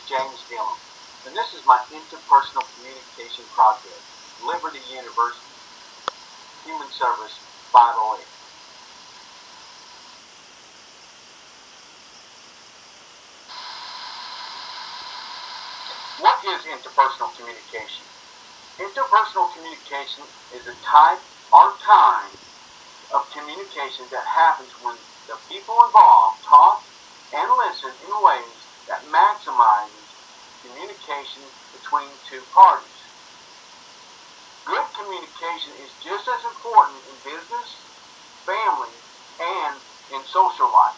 James Gilliam, and this is my Interpersonal Communication Project, Liberty University, Human Service 508. What is interpersonal communication? Interpersonal communication is a type or kind of communication that happens when the people involved talk and listen in ways that maximizes communication between two parties. Good communication is just as important in business, family, and in social life.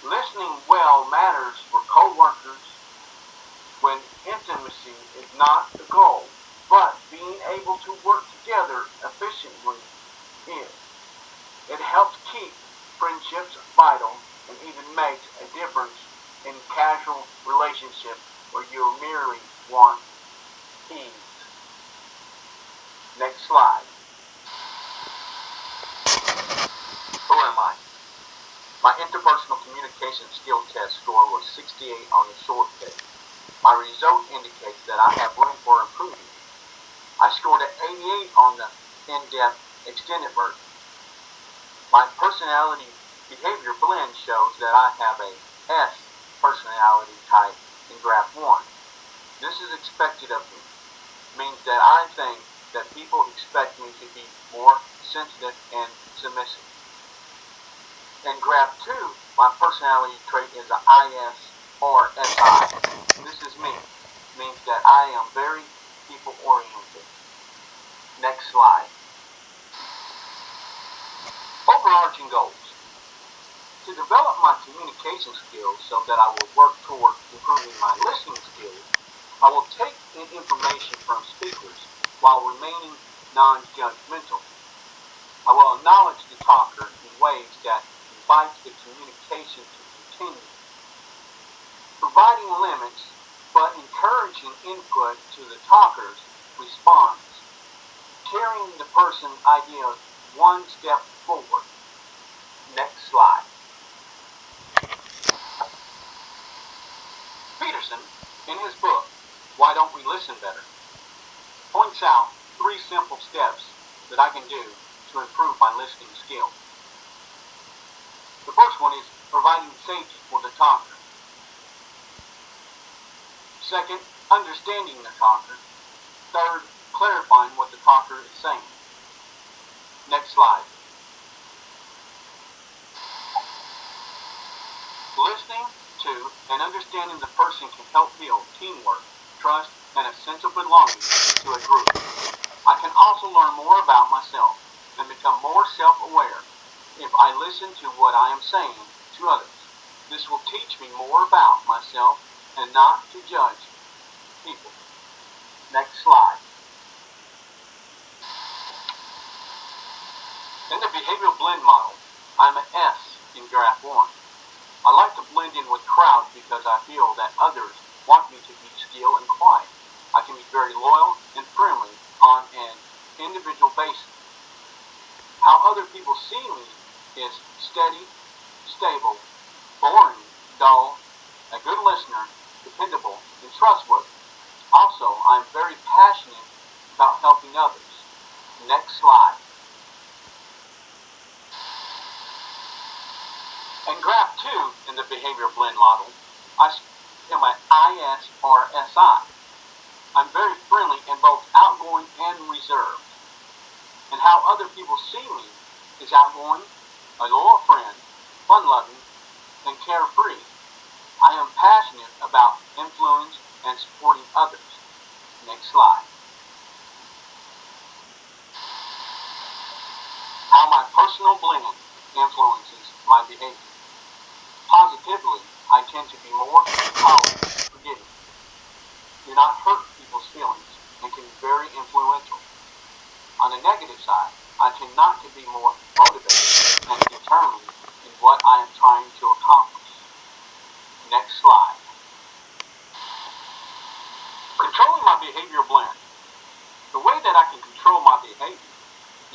Listening well matters for co-workers when intimacy is not the goal, but being able to work together efficiently is. It helps keep friendships vital and even makes a difference in casual relationships where you merely want ease. Next slide. Who am I? My interpersonal communication skill test score was 68 on the short test. My result indicates that I have room for improvement. I scored an 88 on the in-depth extended version. My personality behavior blend shows that I have a S personality type in graph 1. This is expected of me. Means that I think that people expect me to be more sensitive and submissive. In graph 2, my personality trait is an IS or SI. This is me. Means that I am very people oriented. Next slide. Overarching goals. To develop my communication skills so that I will work toward improving my listening skills, I will take in information from speakers while remaining non-judgmental. I will acknowledge the talker in ways that invite the communication to continue. Providing limits, but encouraging input to the talker's response. Carrying the person's ideas one step forward. Next slide. Peterson, in his book, Why Don't We Listen Better?, points out 3 simple steps that I can do to improve my listening skills. The first one is providing safety for the talker. Second, understanding the talker. Third, clarifying what the talker is saying. Next slide. Listening to and understanding the person can help build teamwork, trust, and a sense of belonging to a group. I can also learn more about myself and become more self-aware if I listen to what I am saying to others. This will teach me more about myself and not to judge people. Next slide. In the behavioral blend model, I'm an S in graph 1. I like to blend in with crowds because I feel that others want me to be still and quiet. I can be very loyal and friendly on an individual basis. How other people see me is steady, stable, boring, dull, a good listener, dependable, and trustworthy. Also, I am very passionate about helping others. Next slide. In graph 2 in the behavior blend model, I am an IS or SI. I'm very friendly and both outgoing and reserved. And how other people see me is outgoing, a loyal friend, fun-loving, and carefree. I am passionate about influence and supporting others. Next slide. How my personal blend influences my behavior. Positively, I tend to be more tolerant, forgiving. Do not hurt people's feelings and can be very influential. On the negative side, I tend not to be more motivated and determined in what I am trying to accomplish. Next slide. Controlling my behavior blend. The way that I can control my behavior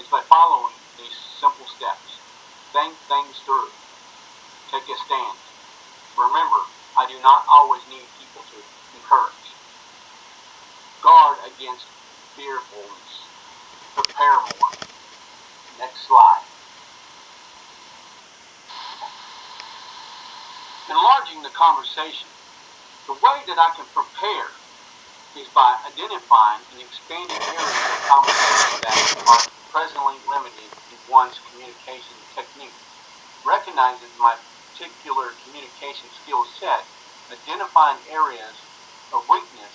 is by following these simple steps. Think things through. Take a stand. Remember, I do not always need people to encourage. Guard against fearfulness. Prepare more. Next slide. Enlarging the conversation. The way that I can prepare is by identifying and expanding areas of conversation that are presently limited in one's communication technique. Recognizing my particular communication skill set, identifying areas of weakness,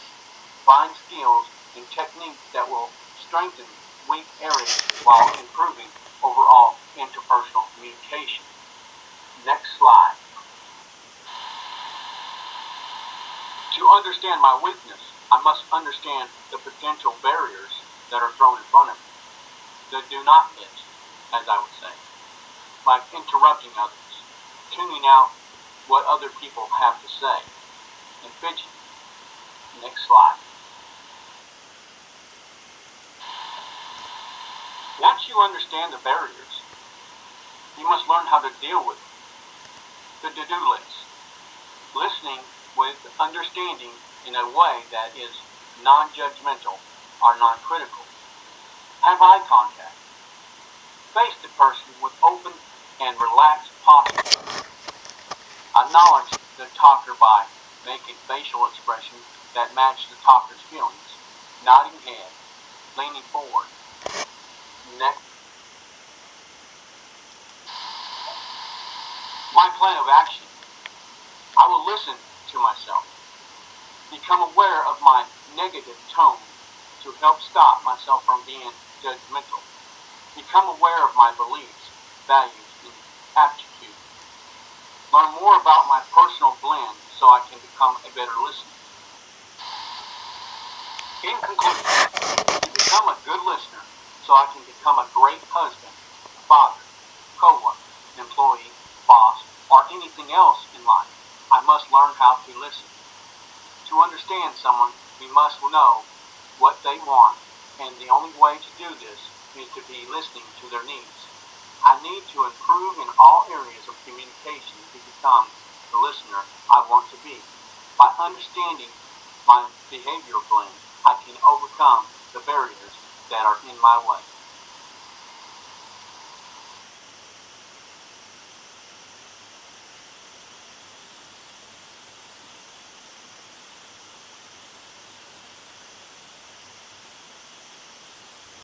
find skills and techniques that will strengthen weak areas while improving overall interpersonal communication. Next slide. To understand my weakness, I must understand the potential barriers that are thrown in front of me. The do not list, as I would say, like interrupting others, tuning out what other people have to say, and fidgeting. Next slide. Once you understand the barriers, you must learn how to deal with them. The to-do list. Listening with understanding in a way that is non-judgmental or non-critical. Have eye contact. Face the person with open and relaxed posture. Acknowledge the talker by making facial expressions that match the talker's feelings, nodding head, leaning forward. Next. My plan of action. I will listen to myself. Become aware of my negative tone to help stop myself from being judgmental. Become aware of my beliefs, values, and aptitude. Learn more about my personal blend so I can become a better listener. In conclusion, to become a good listener so I can become a great husband, father, co-worker, employee, boss, or anything else in life, I must learn how to listen. To understand someone, we must know what they want, and the only way to do this is to be listening to their needs. I need to improve in all areas of communication to become the listener I want to be. By understanding my behavioral blend, I can overcome the barriers that are in my way.